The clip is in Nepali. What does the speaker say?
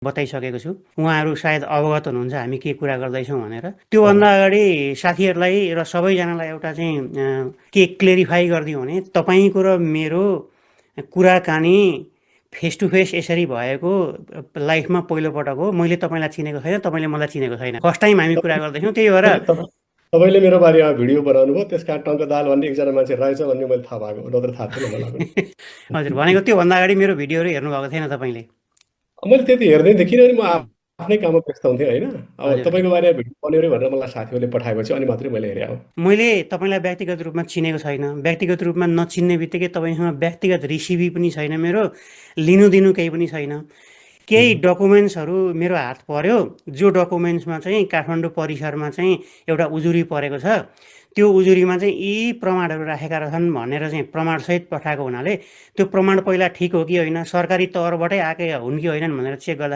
बताइसकेको छु। उहाँहरू सायद अवगत हुनुहुन्छ हामी के कुरा गर्दैछौँ भनेर। त्योभन्दा अगाडि साथीहरूलाई र सबैजनालाई एउटा चाहिँ के क्लेरिफाई गरिदिउँ भने तपाईँको र मेरो कुराकानी फेस टु फेस यसरी भएको लाइफमा पहिलोपटक हो। मैले तपाईँलाई चिनेको छैन, तपाईँले मलाई चिनेको छैन। फर्स्ट टाइम हामी कुरा गर्दैछौँ, त्यही भएर तपाईँले मेरो बारेमा भिडियो बनाउनु भयो, त्यस कारण टङ्क दाल भन्ने एकजना मान्छे रहेछ भन्ने मैले थाहा भएको हो, नत्र थाहा थिएन मलाई पनि। हजुर, भनेको त्योभन्दा अगाडि मेरो भिडियोहरू हेर्नुभएको थिएन तपाईँले। मैले त्यति हेर्दैन थिएँ, किनभने म आफ्नै काममा व्यस्त हुन्थेँ होइन। अब हजुर, तपाईँको बारेमा भिडियो बन्यो अरे भनेर मलाई साथीहरूले पठाएपछि अनि मात्रै मैले हेरेँ अब। मैले तपाईँलाई व्यक्तिगत रूपमा चिनेको छैन। व्यक्तिगत रूपमा नचिन्ने बित्तिकै तपाईँसँग व्यक्तिगत रिसिभी पनि छैन मेरो, लिनु केही पनि छैन। केही उम्, डकुमेन्ट्सहरू मेरो हात पर्यो, जो डकुमेन्ट्समा चाहिँ काठमाडौँ परिसरमा चाहिँ एउटा उजुरी परेको छ। त्यो उजुरीमा चाहिँ यी प्रमाणहरू राखेका रहेछन् भनेर चाहिँ प्रमाणसहित पठाएको हुनाले त्यो प्रमाण पहिला ठिक हो कि होइन, सरकारी तौरबाटै आएकै हुन् कि होइनन् भनेर चेक गर्दा